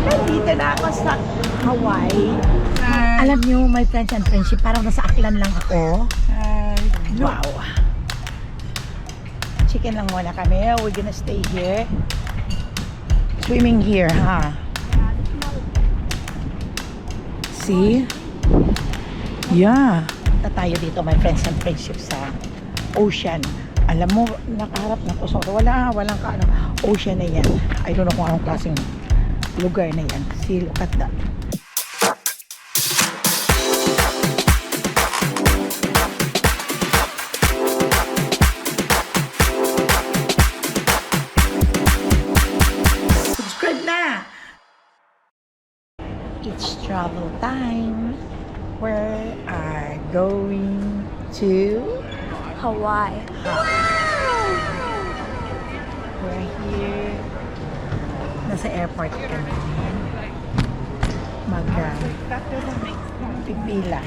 Nandito na ako sa Hawaii. Alam niyo, my friends and friendship, parang nasa Aklan lang ako. Wow. Chicken lang muna kami. We're gonna stay here. Swimming here, ha? See? Yeah. Punta tayo dito, my friends and friendship, sa ocean. Alam mo, nakaharap na ko. So, walang ocean na yan. I don't know kung anong klaseng lugar na yan. See, look at that. Subscribe na! It's travel time. We are going to Hawaii. We're here. Nasa airport kami. Pipila.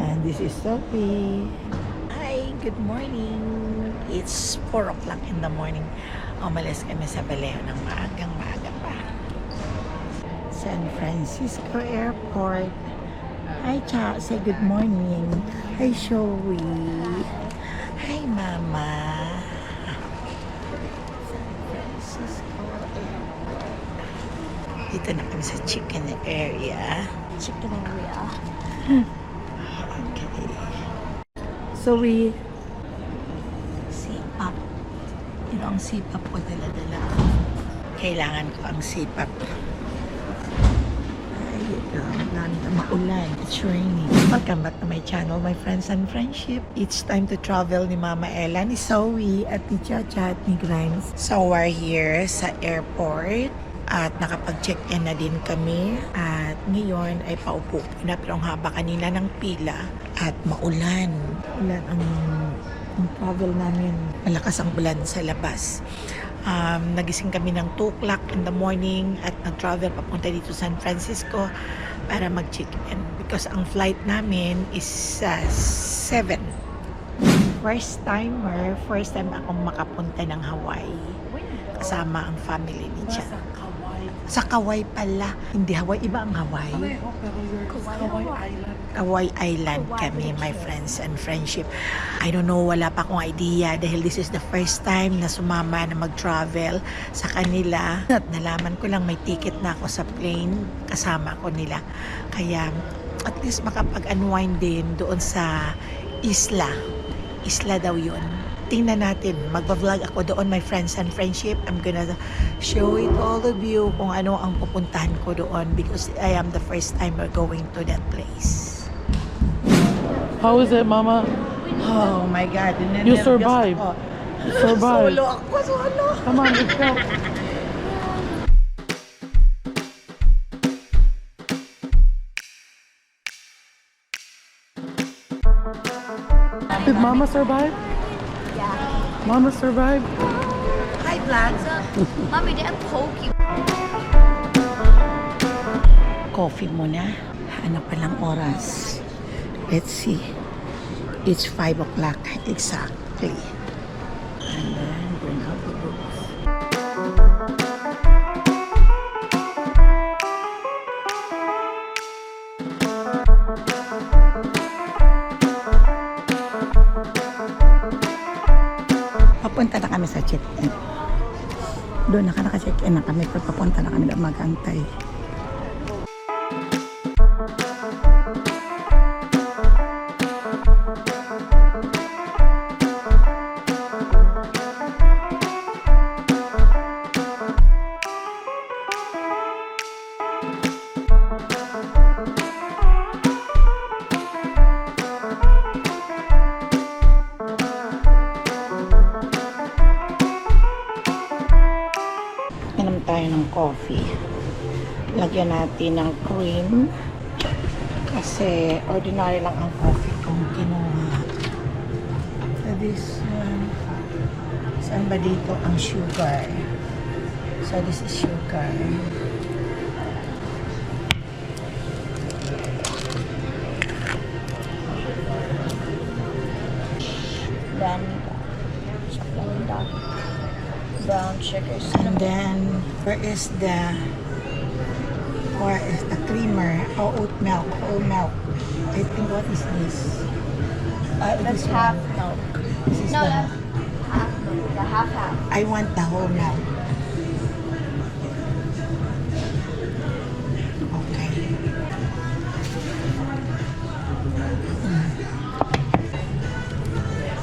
And this is Sophie. Hi, good morning. It's 4 o'clock in the morning. Umalis kami sa Baleo ng maaga pa. San Francisco Airport. Hi, Cha. Say good morning. Hi, Showy. Hi, Mama. San Francisco Airport. Dito na kami sa chicken area. Chicken area. Okay. So we sipap. Ito ang sipap ko dala-dala. Kailangan ko ang sipap. Maulan. It's raining. Welcome back to my channel, my friends and friendship. It's time to travel ni Mama Ella, ni Zoe, at ni Chacha, at ni Grimes. So we're here sa airport at nakapag-check-in na din kami. At ngayon ay paupo na, pero ang haba kanina ng pila at maulan. Ulan ang travel namin. Malakas ang ulan sa labas. Nagising kami ng 2 o'clock in the morning at nag-travel papunta dito San Francisco para mag-check-in because ang flight namin is 7. First time akong makapunta ng Hawaii kasama ang family ni Cha. Sa Kauai pala. Hindi Hawaii, iba ang Hawaii. Kauai Island kami, my friends and friendship. I don't know, wala pa akong idea dahil this is the first time na sumama na mag-travel sa kanila. At nalaman ko lang may ticket na ako sa plane, kasama ko nila. Kaya at least makapag-unwind din doon sa isla. Isla daw yun. Tingnan natin, magba-vlog ako doon, my friends and friendship. I'm gonna show it all of you kung ano ang pupuntahan ko doon because I am the first timer going to that place. How is it, Mama? Oh my God. You survived. You survived. Solo ako, solo. Come on, let's go. Did Mama survive? Yeah. Mama survived? Hi, vlogs. Mommy, they have pokey. Coffee muna. Ano palang oras? Let's see. It's 5 o'clock exactly. And then bring out the books. Papunta na kami sa check-in. Doon naka-check-in na kami. Papunta na kami doon mag-antay. Inom tayo ng coffee. Lagyan natin ng cream. Kasi ordinary lang ang coffee kung kinuha. So this one. Saan ba dito ang sugar? So this is sugar. Then, chocolate, brown sugar, And then Where is the creamer? Oh, oat milk, whole milk. I think what is this? That's This half one. milk. This is No, the, that's half milk. The half. I want the whole milk. Okay.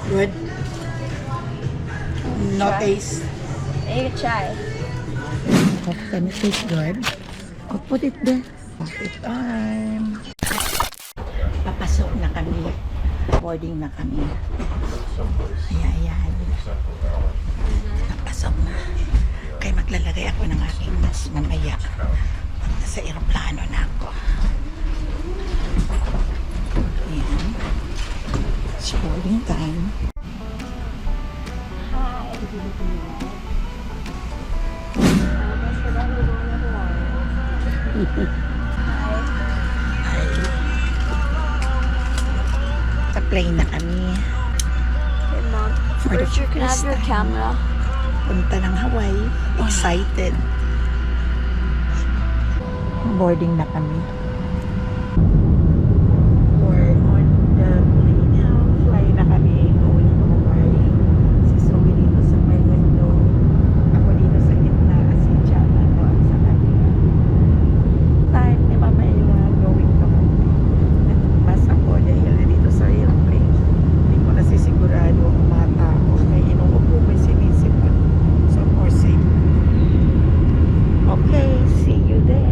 Good. No Try. taste. You can try. Can it taste good? I'll put it there. Coffee time. Papasok na kami. Boarding na kami. Ayan. Papasok na. Kaya maglalagay ako ng aking mask mamaya. Pag nasa aeroplano na ako. Ayan. It's boarding time. Sa plane na kami. Hey, Mom. For the First, you can have first your time. camera. Punta ng Hawaii. Excited. Boarding na kami. We're on the plane now. Fly na kami. Going to Hawaii. Si Zoe dito sa may window. Ako dito sa gitna. Si Chana doon sa kanila. Time ni Mama Ella going to Hawaii. Nagpas ako dahil dito sa airplane. Hindi ko nasisigurado ang mga tao. May inuupo, may sinisipon. So more safe. Okay, see you there.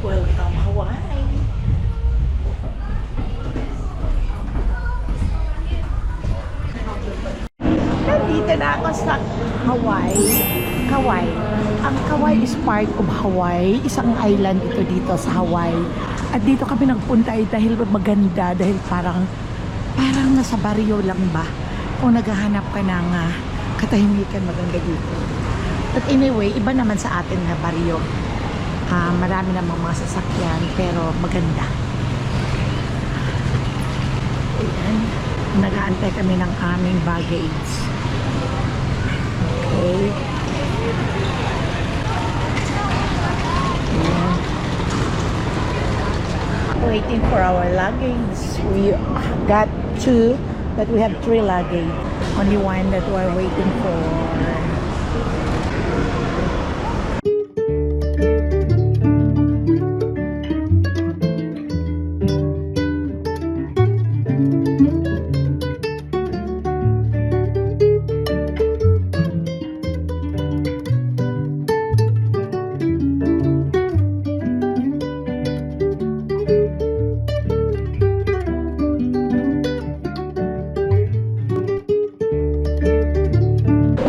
Welcome Hawaii. Nandito na ako sa Hawaii. Kauai. Ang Kauai is part of Hawaii. Isang island ito dito sa Hawaii. At dito kami nagpunta dahil maganda. Dahil parang nasa baryo lang ba. Kung naghahanap ka ng katahimikan, maganda dito. But anyway, iba naman sa atin na baryo. Marami namang mga sasakyan pero maganda. Ayan. Nag-aantay kami ng aming baggage. Okay. Ayan. Waiting for our luggage. We got 2, but we have 3 luggage. Only one that we're waiting for.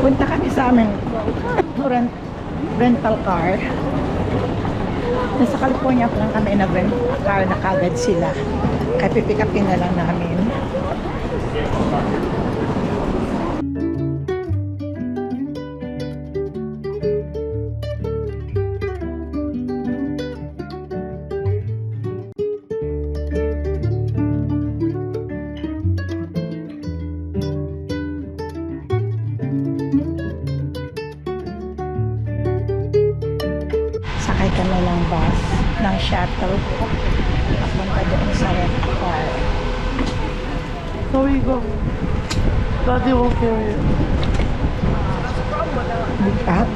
Punta kami sa aming rental car. Nasa California pa lang kami, nag-rent car na kagad sila. Kaya pipick upin na lang namin. Sakay ka na lang bus ng shuttle papunta doon sa rent car. So we go. Daddy will carry it. Bukat.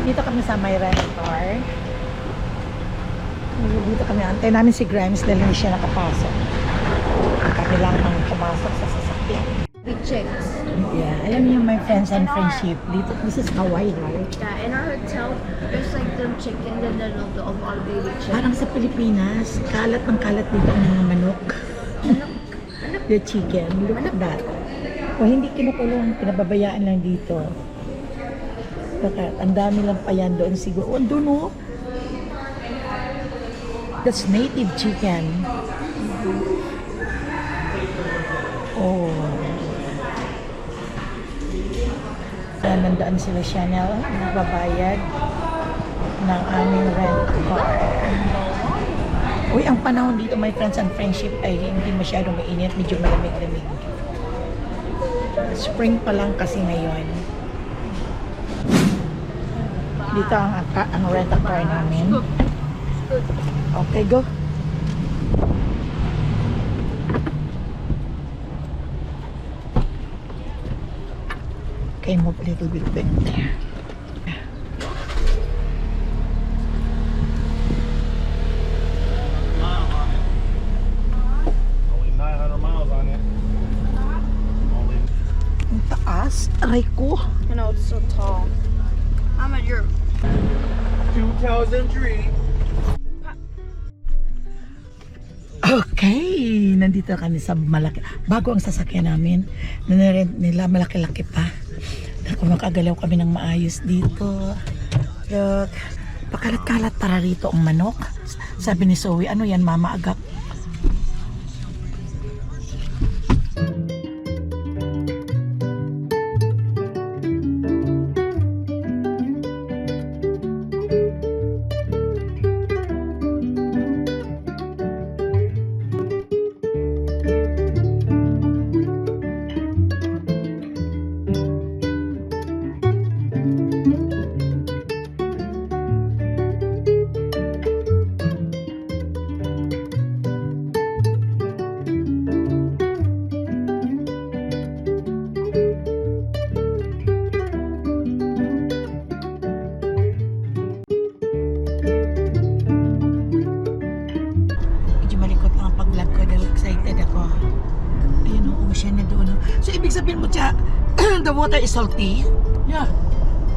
Dito kami sa may rent car. Dito kami. Antay namin si Grimes dahil hindi siya nakapasok. Kami lang ang pumasok sa sasakyan. We checked. Yeah, alam niyo my friends and friendship. Dito, this is Hawaii, right? Yeah, in our hotel, there's like the chicken and then of all baby chicken. Parang sa Pilipinas, kalat ng kalat dito ang mga manok. The chicken, look at that. O hindi kinukulong, pinababayaan lang dito. Bakit? Ang dami lang pa yan doon siguro. Oh, doon oh. That's native chicken. Oh. Yan, nandaan sila Chanel, nagbabayad ng aming rent car. Uy, ang panahon dito, my friends and friendship, ay hindi masyadong mainit, medyo malamig-lamig. Spring pa lang kasi ngayon. Dito ang rent car namin. Okay, go. Okay, move a little bit back there. Only 900 miles on it. Only. Ang taas. Aray ko. I know, it's so tall. I'm at your 2003. Okay, nandito kami sa malaki. Bago ang sasakyan namin, nanarent nila, malaki-laki pa. Naku, makagalaw kami ng maayos dito. Look, pakalat-kalat para rito ang manok. Sabi ni Zoe, ano yan mama agap? So, ibig sabihin mo, Cha, the water is salty? Yeah,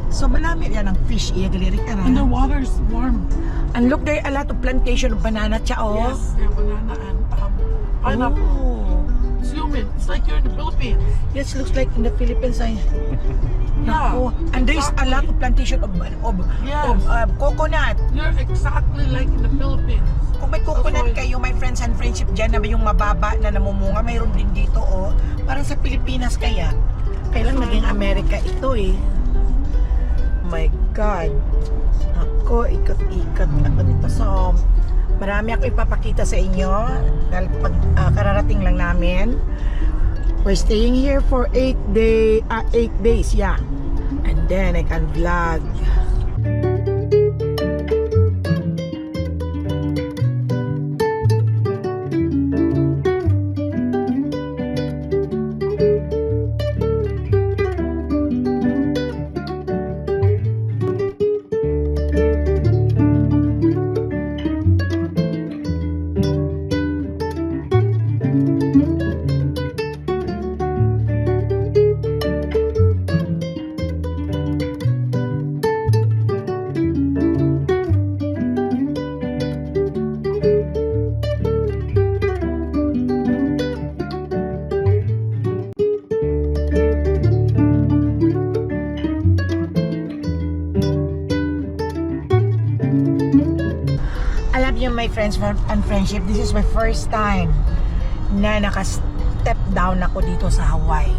So, malami yan ang fish. Iya, galiri ka and the na. water's warm. And look, there are a lot of plantation of banana, Cha, oh. Yes, yeah, banana and pineapple. Oh. It's humid. It's like you're in the Philippines. Yes, looks like in the Philippines. Ay. Yeah, Naku. And there is a lot of plantation of Yes. coconut. You're exactly like in the Philippines. Kung may coconut kayo, my friends and friendship dyan, na yung mababa na namumunga, mayroon din dito, oh. Parang sa Pilipinas kaya. Kailan naging Amerika ito, eh. My God. Ako, ikot-ikot ako nito. So, marami ako ipapakita sa inyo. Dahil pag kararating lang namin. We're staying here for 8 days, yeah. And then I can vlog. niyo, my friends and friendship, this is my first time na naka-step down ako dito sa Hawaii.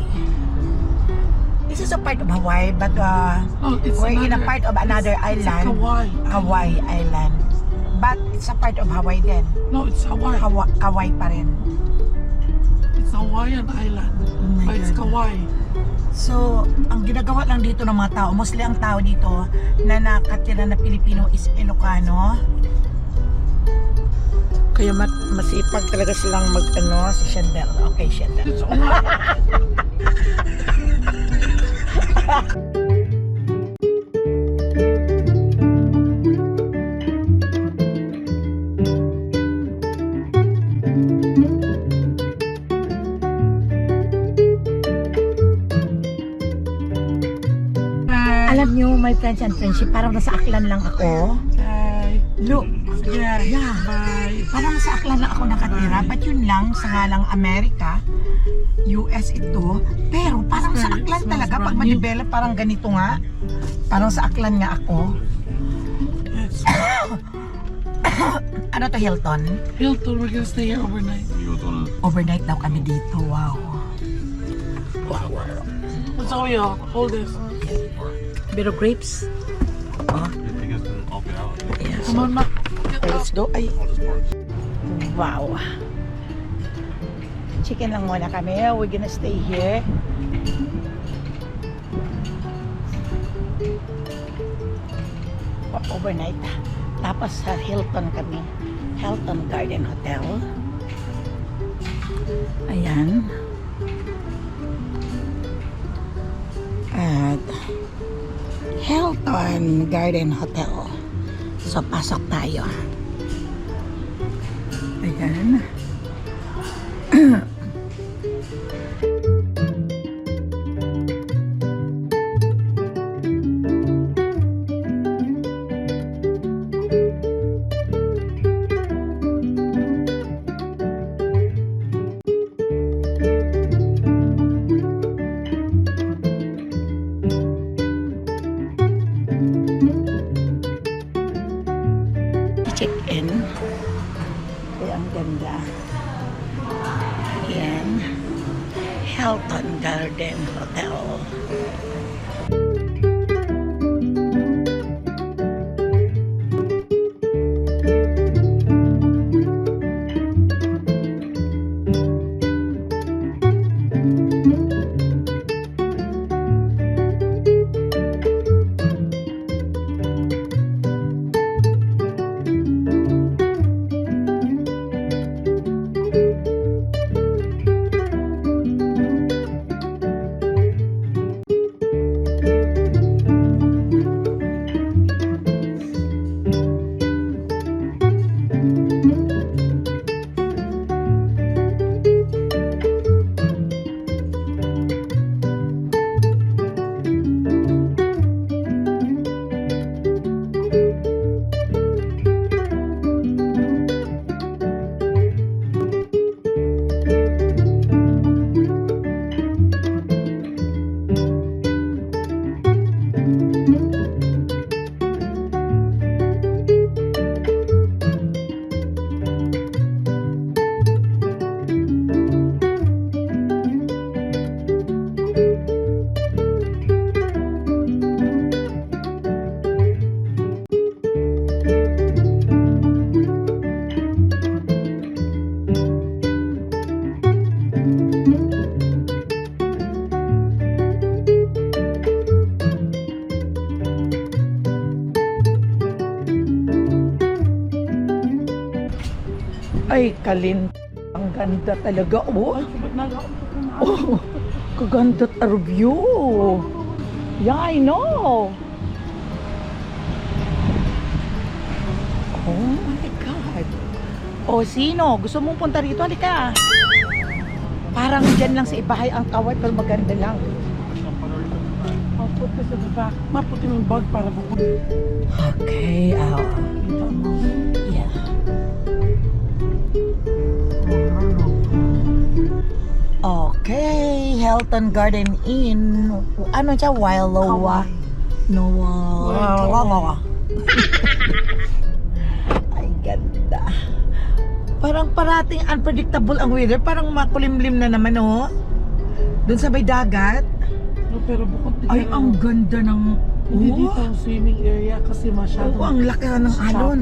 This is a part of Hawaii, but we're in a part of another It's island. Kauai. Kauai Island. But it's a part of Hawaii din. No, it's Hawaii. Kauai pa rin. It's Hawaiian island. Oh my But it's God. Kauai. So, ang ginagawa lang dito ng mga tao, mostly ang tao dito na nakatira na Pilipino is Ilocano. Kaya masipag talaga silang mag-ano si Shandel. Okay, Shandel. It's Hawaii. Alam nyo, my friends and friendship, parang nasa Aklan lang ako. Okay. Look, Yeah. yeah. Bye. Parang nasa Aklan lang ako nakatira. But yun lang, sa ngalang Amerika, US ito. Pero parang sa Aklan talaga, pag ma-develop parang ganito nga. Parang sa Aklan nga ako. Yes. Ano to, Hilton? Hilton, we're gonna stay here overnight. Overnight daw kami dito. Wow. What's all y'all? Hold this. Pero grapes. Oh, yeah. Come on, Ma. Get up. Let's go. Ay. Wow. Chicken lang muna kami. We're gonna stay here. Overnight. Tapos sa Hilton kami. Hilton Garden Hotel. Ayan. At Hilton Garden Hotel. So, pasok tayo. Ayan. Check-in. Kaya ang ganda. Ayan. Hilton Garden Hotel. Ay, Kalin. Ang ganda talaga. Oh, oh kaganda ta review. Yeah, I know. Oh my God. Oh, sino? Gusto mong punta rito? Halika. Parang dyan lang sa ibahay ang kaway, pero maganda lang. I'll put this in the back. Ma, put him in bag para bukas. Okay, yeah. Okay, Hilton Garden Inn. Ano siya? Wailoa. No, Ay, ganda. Parang parating unpredictable ang weather. Parang makulimlim na naman, oh. Doon sa may dagat. No, pero bukod Ay, ang ganda ng... Hindi dito ang swimming area kasi masyado. Oo, ang laki ng alon.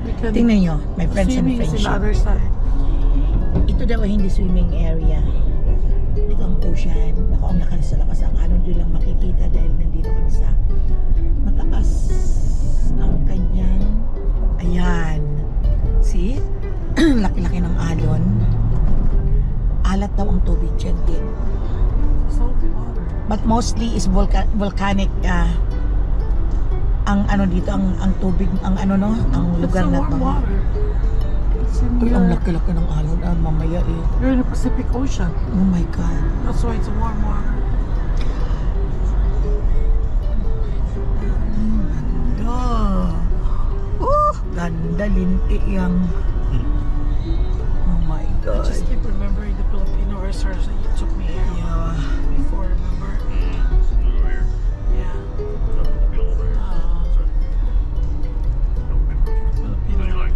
We can Tingnan nyo, my friends and swimming is in the friendship. other side. Ito daw ay hindi swimming area. Ito ang ocean. Ako ang lakas sa lakas ang alon. Doon lang makikita dahil nandito kami sa mataas ang kanyang... Ayan. See? Laki-laki ng alon. Alat daw ang tubig dyan din. Salty water. But mostly is volcanic ang ano dito ang tubig ang ano no ang lugar It's na a to. warm water. It's in Uy, ang the- laki-laki ng alon mamaya eh. You're in the Pacific Ocean. Oh my god. That's why it's a warm water. Ganda linti yang. Oh my I god. just keep remembering the Filipino restaurants that you took me here Yeah. before, remember? Yeah. Filipino.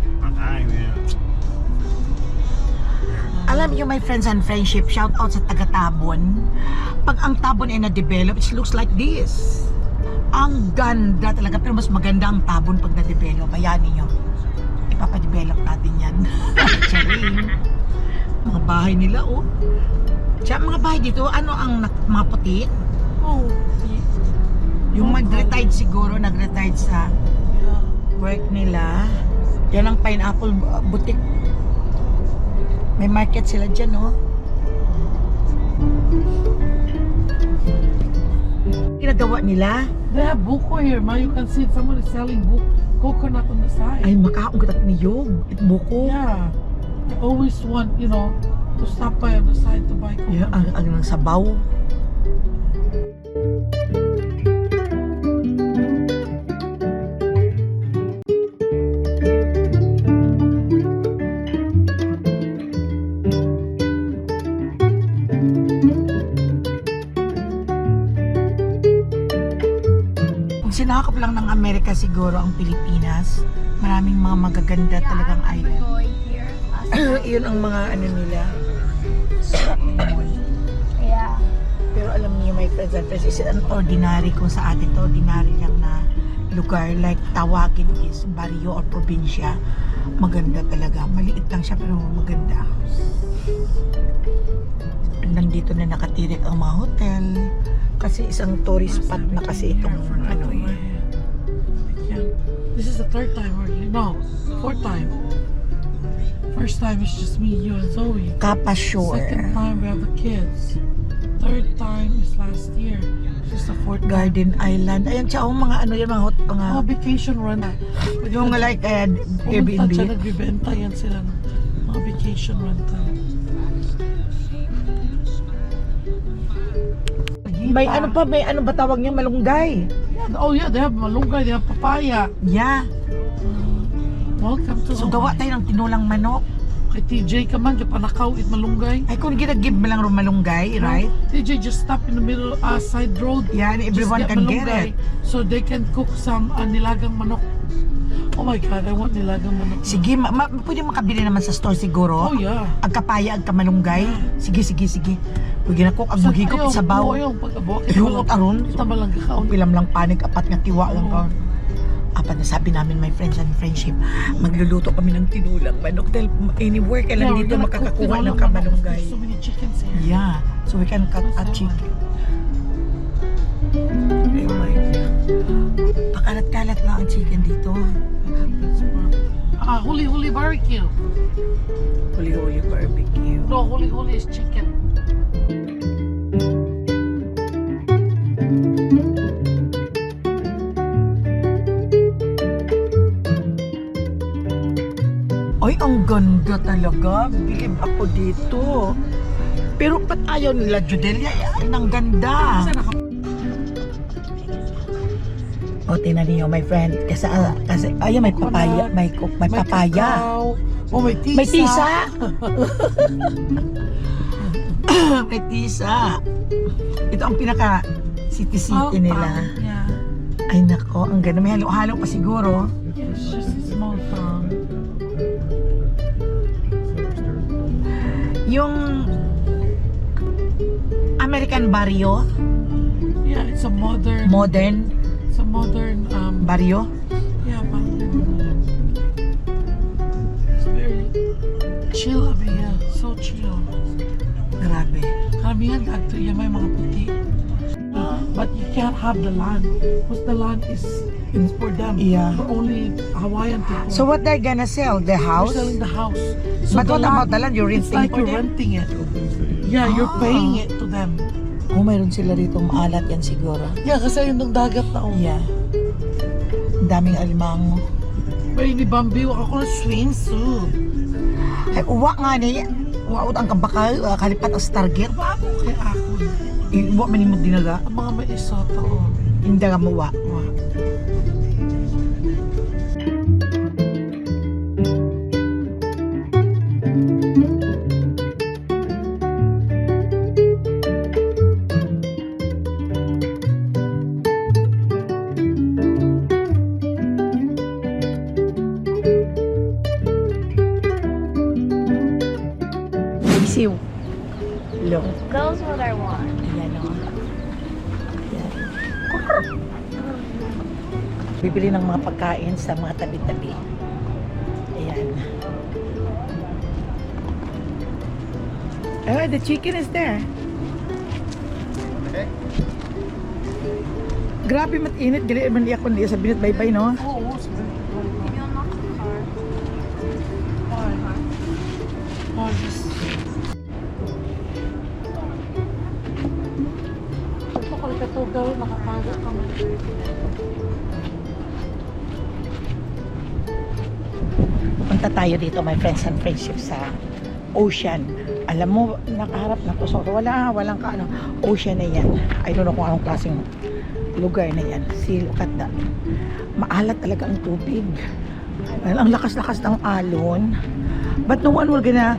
Alam niyo my friends and friendship, shout out sa taga Tabon. Pag ang Tabon ay na-develop, it looks like this. Ang ganda talaga, pero mas maganda ang Tabon pag na-develop. Ayan niyo. Ipapadevelop natin yan. Charing. Mga bahay nila, oh. Siya, mga bahay dito, ano ang mga puti? Oh, Yung mag-retired siguro, nag-retired sa yeah. work nila. Yan ang pineapple butik. May market sila dyan, oh. Ginagawa nila. They have buko here, ma. You can see someone is selling coconut on the side. Ay, makaong katat niyog. Itbuko. Yeah. I always want, you know, to stop by on the side to buy coconut. Yeah, ang ng sabaw. Kung sinakop lang ng Amerika siguro ang Pilipinas, maraming mga magaganda talagang island. Going here. Yun ang mga ano nila. Shopping mall. Yeah. Pero alam niyo my friends and friends, is an ordinary kung sa atin to, ordinary lang na lugar. Like tawagin is barrio or probinsya. Maganda talaga. Maliit lang siya pero maganda. Nandito na nakatirik ang mga hotel. Kasi isang tourist spot na kasi itong ano eh. Yeah. This is the third time we're here. No, fourth time. First time is just me, you, and Zoe. Kappa Shore. Second time we have the kids. Third time is last year. This is the fourth time. Garden Island. Ayan siya, oh, mga ano yan, mga hot, mga... Oh, vacation rental. yung like Pumunta Airbnb. siya, nagbibenta yan sila ng mga vacation rental. May ano pa, may ano ba tawag niya? Malunggay. Yeah, oh yeah, they have malunggay, they have papaya. Yeah. Welcome to So gawa tayo ng tinulang manok. Kay TJ ka man, panakaw it malunggay. Ay kung ginag-give mo lang rin malunggay, right? TJ just stop in the middle side road. Yeah, and everyone Just can get malunggay it. so they can cook some nilagang manok. Oh my God, I want nilagang manok. Sige, pwede makabili naman sa store siguro. Oh yeah. Agkapaya, agkamalunggay. Sige, sige, sige. Pwede na cook, agbugigop, sabaw. Ayaw, pag-abok. Yung aron. Kita ba lang kakaon? Pilam lang panig, apat nga tiwa lang ka. Apat na sabi namin, my friends and friendship, magluluto kami ng tinulang manok dahil anywhere ka lang dito makakakuha ng kamalunggay. So many chickens here. Yeah, so we can cut a chicken. Oh my God. Pakalat-kalat lang ang chicken dito. Huli-huli barbecue. Huli-huli barbecue. No, huli-huli is chicken. Ay, ang ganda talaga. Bilib ako dito. Pero ba't ayaw nila, Judelia? Yan, ang ganda. O, tingnan niyo, my friend. Kasi ayun, may papaya. May papaya. Kakao. Oh, may tisa. May tisa. May tisa. Ito ang pinaka city-city nila. Yeah. Ay, nako. Ang ganda. May halo-halo pa siguro. It's just a small town. Yung American barrio, Yeah, it's a modern, modern barrio. yeah, parang ganun. It's very chill, Abia. So chill. Grabe. Karamihan dito, yan may mga puti. But you can't have the land. Because the land is for them. Yeah. For only Hawaiian people. So what they're gonna sell? The You're house? selling the house. But what about the land? You're It's renting like for you're them? renting it. Yeah, you're paying it to them. Oh, mayroon sila rito maalat yan siguro. Yeah, kasi yun ng dagat na. Yeah. Ang daming alimango. May ni Bambi, ako na swimsuit. Ay, uwa nga ni. Uwa ang kabakal, kalipat ang stargate. Bago kay ako. Uwa manimod dinaga. Ang mga may isoto. Hindi nga muwa. Isiw. Long. Those what I want. Ayan o. Ayan. Bibili ng mga pagkain sa mga tabi-tabi. Ayan. Oh, the chicken is there. Okay. Grabe mat-init. Dili man liya kundi sa binit bye-bye, no? Oo, sige. Maybe unlock the car. Oh, just... Ito ko lang ito gawin, nakakaga ka man. Punta tayo dito, my friends and friendship, sa ocean. Alam mo, nakaharap na to. So, walang ka, ano, ocean na yan. I don't know kung anong klaseng lugar na yan. See, look at that. Maalat talaga ang tubig. Ang lakas-lakas ng alon. But no one will gonna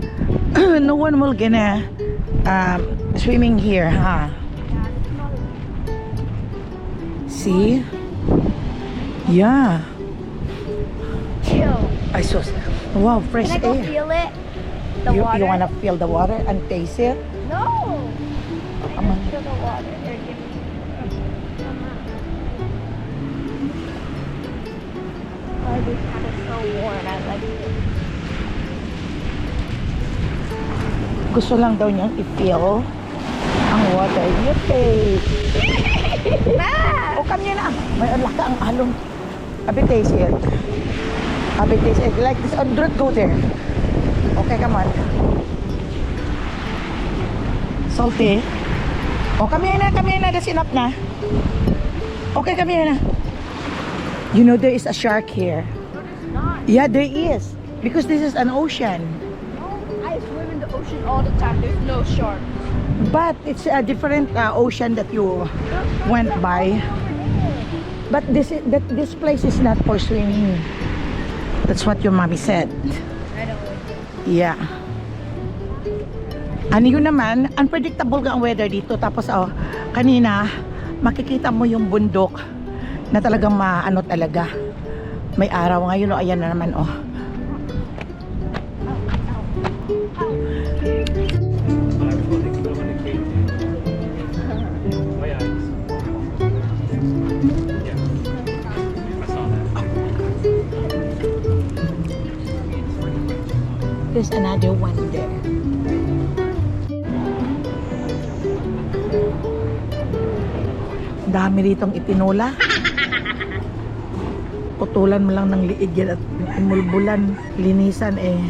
swimming here, ha? See? Yeah. Chill. Ay, sus. Wow, fresh Can I go air. feel it? The You water? wanna feel the water and taste it? No! I Come on. just feel the water. Here, give me. Oh, this kind of so warm. I like it. Gusto lang daw niyang i-feel ang water. You taste. O, kami na. May alaka ang alon. Abi, taste it. Abi, taste it. Like this. Android, go there. Okay, come on. Salty. O, kami na. That's enough na. Okay, kami na. You know, there is a shark here. No, it's not. Yeah, there is. Because this is an ocean. No, I swim in the ocean all the time. There's no shark. But it's a different ocean that you went by. But this place is not for swimming. That's what your mommy said. I don't like it. Yeah. Ano yun naman, unpredictable ka ang weather dito. Tapos kanina, makikita mo yung bundok na talagang maano talaga. May araw ngayon, ayan na naman, There's another one there. Dami ritong itinula. Putulan mo lang ng liig yan at imulbulan, linisan eh.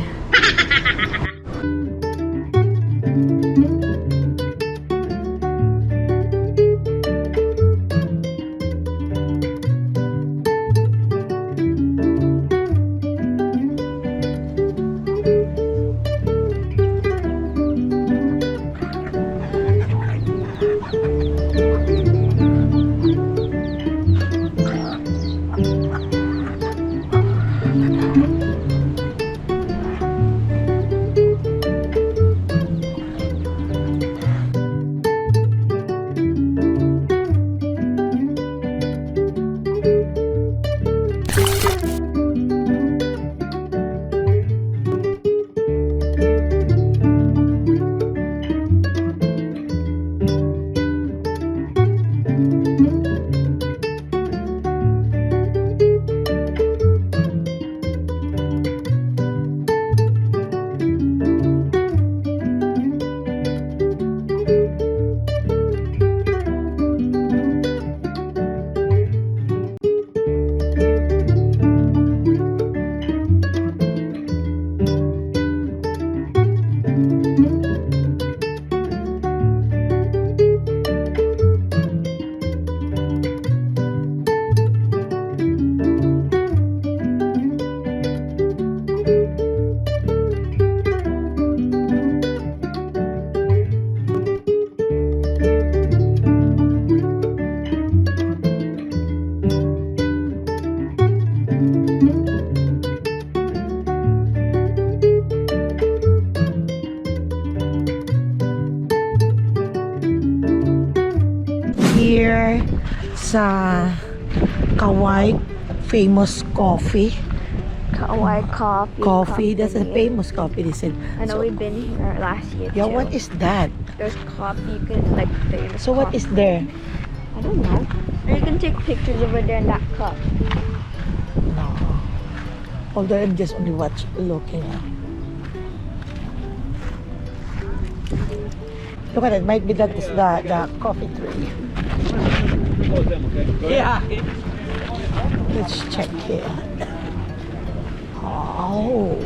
sa Kauai famous coffee. Kauai coffee. That's a company. famous coffee, they said. I know we've been here last year Yeah, too. what is that? There's coffee. You can like famous So what coffee. is there? I don't know. And you can take pictures over there in that cup. No. Although I'm just only looking at. Look at it, might be that is the coffee tree. Yeah. Let's check here. Oh.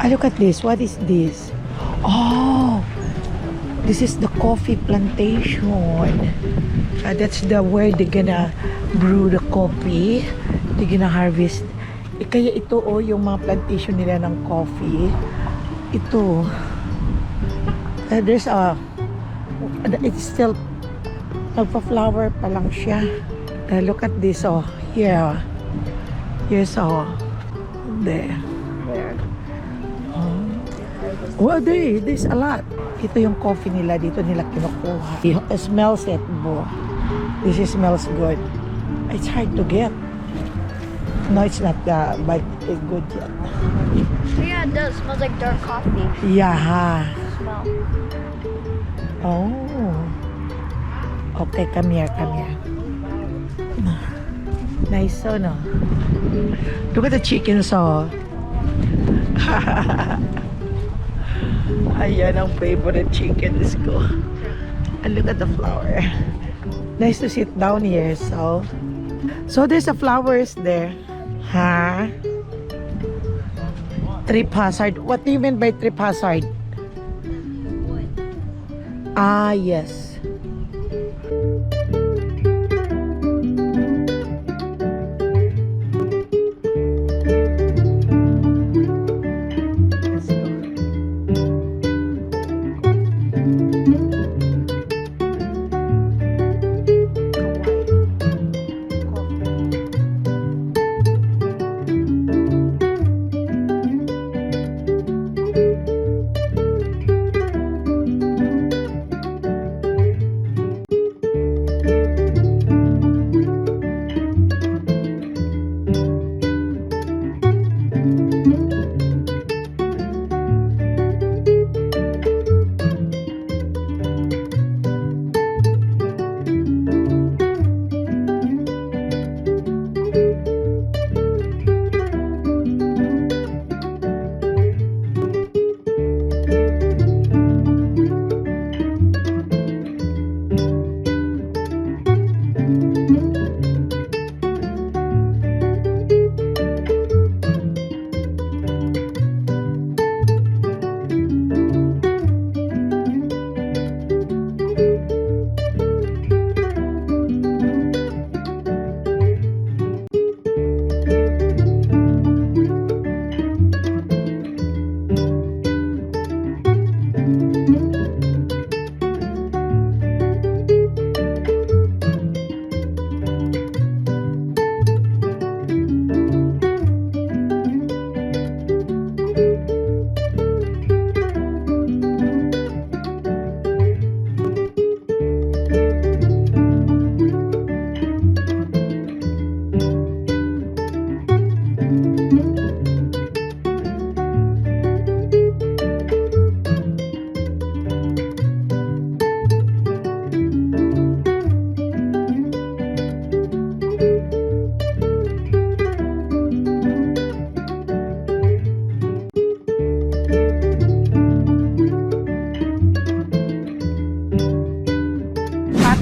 Ah, look at this. What is this? Oh, this is the coffee plantation. That's where they're gonna brew the coffee. They're gonna harvest. Kaya ito yung mga plantation nila ng coffee. Ito. There's it's still nagpa-flower pa lang siya. Look at this, here. Here's, there. There. Well, there's a lot. Ito yung coffee nila, dito nila kinukuha. It smells it, bro. This smells good. It's hard to get. No, it's not but it's good yet. Yeah, it does. Smells like dark coffee. Yeah. Smell. Oh. Okay, come here. Nice, no? Look at the chickens, Ayan ang favorite chickens ko. And look at the flower. Nice to sit down here, so there's a flowers there. Huh? Trip hazard. What do you mean by trip hazard? Ah, yes. Let's go.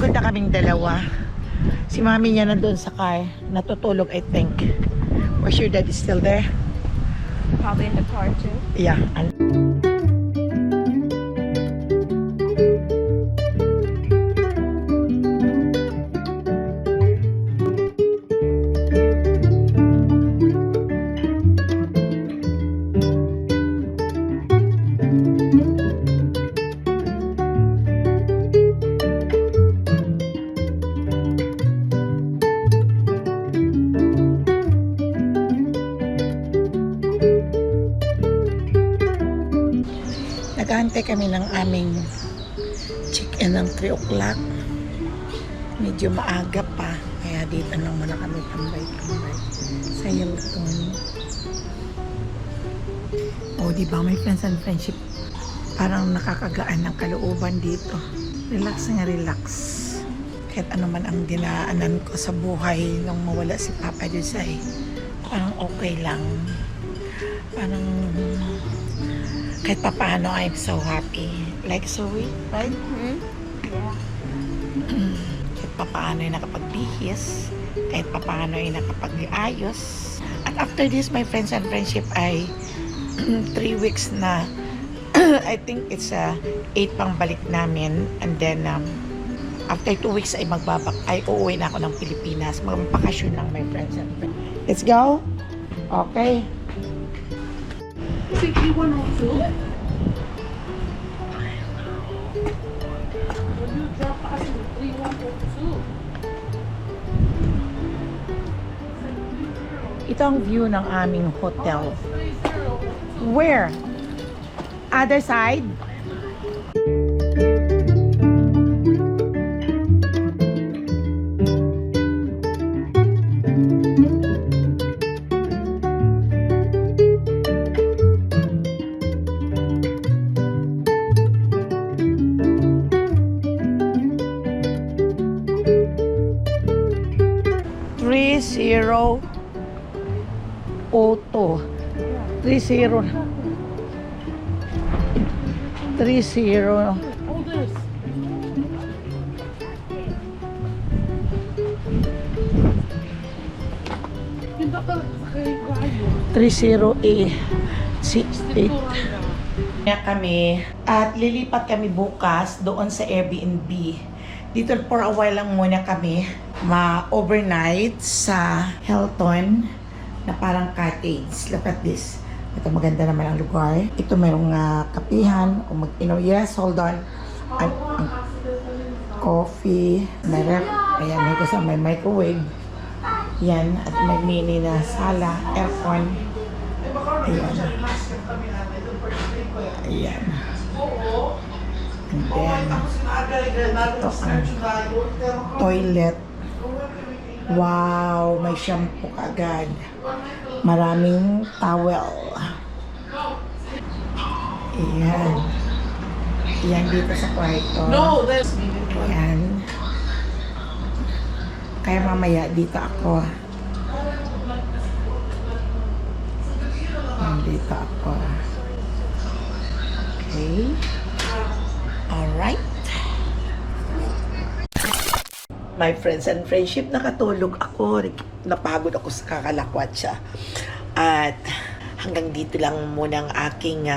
Pagod na kaming dalawa. Si mami niya nandun sa car. Natutulog, I think. Was your dad is still there? Probably in the car too. Yeah. Naghihintay kami ng aming check-in ng 3 o'clock. Medyo maaga pa. Kaya dito lang muna kami tambay-tambay sa Hilton. O, diba, my friends and friendship, parang nakakagaan ng kalooban dito. Relax nga, relax. Kahit ano man ang dinaanan ko sa buhay nung mawala si Papa Jose, parang okay lang. Parang kahit papaano, I'm so happy. Like Zoe, right? Yeah. Kahit papaano ay nakapagbihis, kahit papaano ay nakapag-ayos. At after this, my friends and friendship, ay 3 weeks na. I think it's 8 pang balik namin. And then, after 2 weeks ay uuwi na ako ng Pilipinas. Magpakasyon lang, my friends and friends. Let's go? Okay. 6102? When you drop us in 3102. Ito ang view ng aming hotel. Where? Other side? Auto 30 All this. Hindi ka sa kayo. 30A68 na kami at lilipat kami bukas doon sa Airbnb. Dito for a while lang muna kami ma-overnight sa Hilton na parang cottage. Look at this. Ito maganda naman ang lugar. Ito mayroong kapihan o yes, hold on. Ang coffee, may rep, ayan, may kasama, may microwave. Yan, at may mini na sala, aircon. Ayan. Ayan. And then, ito ang toilet. Wow, may shampoo kaagad. Maraming towel. Ayan. Ayan dito sa kwarto. No, that's Ayan. Kaya mamaya dito ako. Dito ako. Okay. Alright. My friends and friendship, nakatulog ako. Napagod ako sa kakalakwatsa. At hanggang dito lang muna ang aking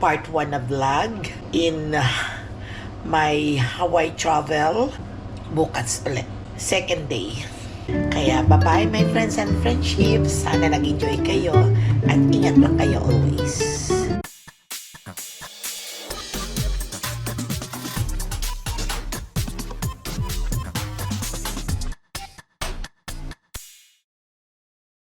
part 1 na vlog in my Hawaii travel. Bukas ulit. Second day. Kaya bye-bye my friends and friendships. Sana nag-enjoy kayo at ingat lang kayo always.